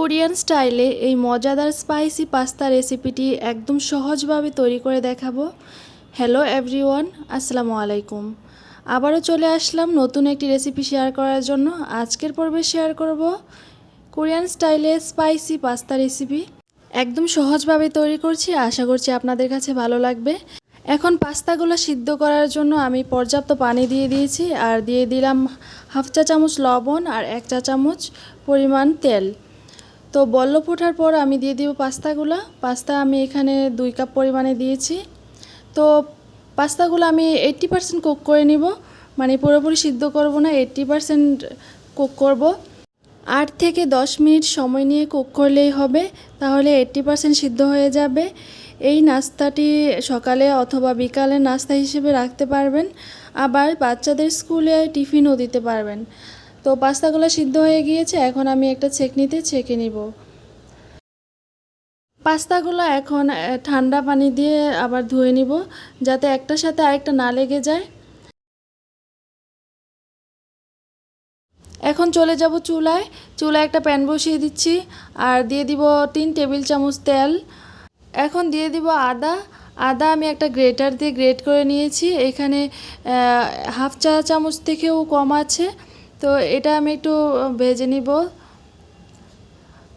Korean স্টাইলে এই মজাদার স্পাইসি পাস্তা রেসিপিটি একদম সহজভাবে তৈরি করে দেখাবো। হ্যালো এভরিওয়ান, আসসালামু আলাইকুম। আবারও চলে আসলাম নতুন একটি রেসিপি শেয়ার করার জন্য। আজকের পর্বে শেয়ার করব কোরিয়ান স্টাইলে স্পাইসি পাস্তা রেসিপি। একদম সহজভাবে তৈরি করছি, আশা করছি আপনাদের কাছে ভালো লাগবে। এখন পাস্তাগুলো সিদ্ধ করার জন্য আমি পর্যাপ্ত পানি দিয়ে দিয়েছি, আর দিয়ে দিলাম হাফ চা চামচ লবণ আর 1 চা চামচ পরিমাণ তেল। তো বলক ওঠার পর আমি দিয়ে দিব পাস্তা আমি এখানে 2 কাপ পরিমাণে দিয়েছি। তো পাস্তাগুলো আমি 80% কুক করে নিব, মানে পুরোপুরি সিদ্ধ করব না, 80% কুক করব। 8 থেকে 10 মিনিট সময় নিয়ে কুক করলেই হবে, তাহলে 80% সিদ্ধ হয়ে যাবে। এই নাস্তাটি সকালে অথবা বিকালে নাস্তা হিসেবে রাখতে পারবেন, আবার বাচ্চাদের স্কুলে টিফিনও দিতে পারবেন। তো পাস্তাগুলো সিদ্ধ হয়ে গিয়েছে, এখন আমি একটা ছেঁকনিতে ছেঁকে নিব। পাস্তাগুলো এখন ঠান্ডা পানি দিয়ে আবার ধুয়ে নিব, যাতে একটার সাথে আরেকটা না লেগে যায়। এখন চলে যাব চুলায় একটা প্যান বসিয়ে দিচ্ছি, আর দিয়ে দিব 3 টেবিল চামচ তেল। এখন দিয়ে দিব আদা আমি একটা গ্রেটার দিয়ে গ্রেট করে নিয়েছি, এখানে হাফ চা চামচ থেকেও কম আছে। তো এটা আমি একটু ভেজে নিব,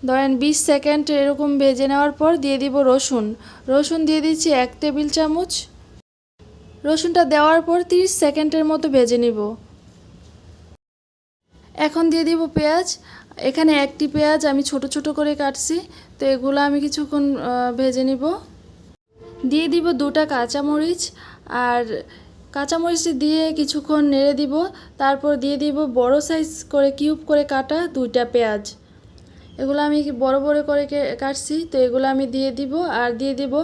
ধরেন 20 সেকেন্ড এরকম ভেজে নেওয়ার পর দিয়ে দিব রসুন দিয়ে দিচ্ছি 1 টেবিল চামচ। রসুনটা দেওয়ার পর 30 সেকেন্ডের মতো ভেজে নিব। এখন দিয়ে দিব পেঁয়াজ, এখানে একটি পেঁয়াজ আমি ছোট ছোট করে কাটছি, তো এগুলো আমি কিছুক্ষণ ভেজে নিব। দিয়ে দিব 2টা কাঁচামরিচ, আর কাঁচামরিচ দিয়ে কিছুক্ষণ নেড়ে দিব। তারপর দিয়ে দিব বড় সাইজ করে কিউব করে কাটা 2টা পেঁয়াজ, এগুলো আমি বড় বড় করে কাটছি, তো এগুলো আমি দিয়ে দিব। আর দিয়ে দিব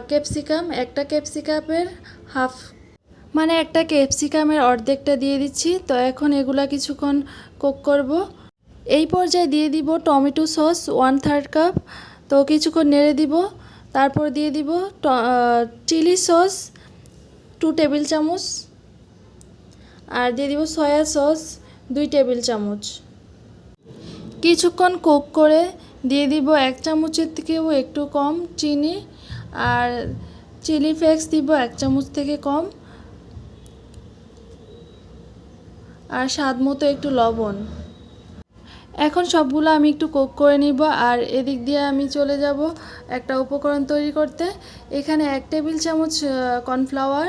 ক্যাপসিকাম, একটা ক্যাপসিকামের হাফ, মানে একটা ক্যাপসিকামের অর্ধেকটা দিয়ে দিচ্ছি। তো এখন এগুলা কিছুক্ষণ কুক করব। এই পর্যায়ে দিয়ে দিব টমেটো সস 1/3 কাপ, তো কিছুক্ষণ নেড়ে দিব। তারপর দিয়ে দিব চিলি সস 2 টেবিল চামচ, আর দিয়ে দিব সয়া সস 2 টেবিল চামচ। কিছুক্ষণ কুক করে দিয়ে দিব 1 চামচের থেকেও একটু কম চিনি, আর চিলি ফ্লেক্স দিব 1 চামচ থেকে কম, আর স্বাদ মতো একটু লবণ। এখন সবগুলো আমি একটু কুক করে নিব, আর এদিক দিয়ে আমি চলে যাব একটা উপকরণ তৈরি করতে। এখানে 1 টেবিল চামচ কর্নফ্লাওয়ার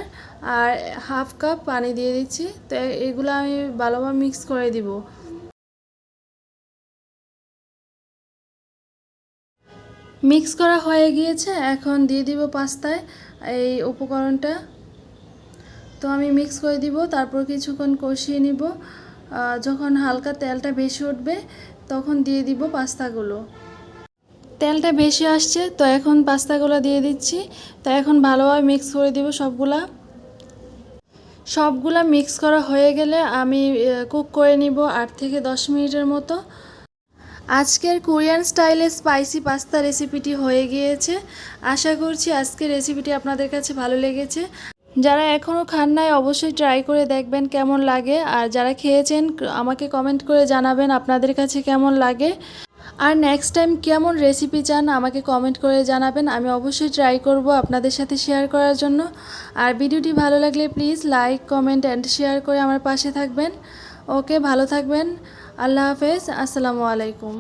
আর হাফ কাপ পানি দিয়ে দিচ্ছি, তো এগুলো আমি ভালোভাবে মিক্স করে দিব। মিক্স করা হয়ে গিয়েছে, এখন দিয়ে দিব পাস্তায় এই উপকরণটা। তো আমি মিক্স করে দিব, তারপর কিছুক্ষণ কষিয়ে নিব। যখন হালকা তেলটা বেশি উঠবে তখন দিয়ে দিব পাস্তাগুলো। তেলটা বেশি আসছে, তো এখন পাস্তাগুলো দিয়ে দিচ্ছি। তো এখন ভালোভাবে মিক্স করে দিব সবগুলা মিক্স করা হয়ে গেলে আমি কুক করে নিব 8 থেকে 10 মিনিটের মতো। আজকের কোরিয়ান স্টাইলে স্পাইসি পাস্তা রেসিপিটি হয়ে গিয়েছে। আশা করছি আজকের রেসিপিটি আপনাদের কাছে ভালো লেগেছে। যারা এখনও খান নাই অবশ্যই ট্রাই করে দেখবেন কেমন লাগে, আর যারা খেয়েছেন আমাকে কমেন্ট করে জানাবেন আপনাদের কাছে কেমন লাগে। আর নেক্সট টাইম কেমন রেসিপি চান আমাকে কমেন্ট করে জানাবেন, আমি অবশ্যই ট্রাই করব আপনাদের সাথে শেয়ার করার জন্য। আর ভিডিওটি ভালো লাগলে please like, comment and share করে আমার পাশে থাকবেন। ওকে, ভালো থাকবেন। আল্লাহ হাফেজ, আসসালামু আলাইকুম।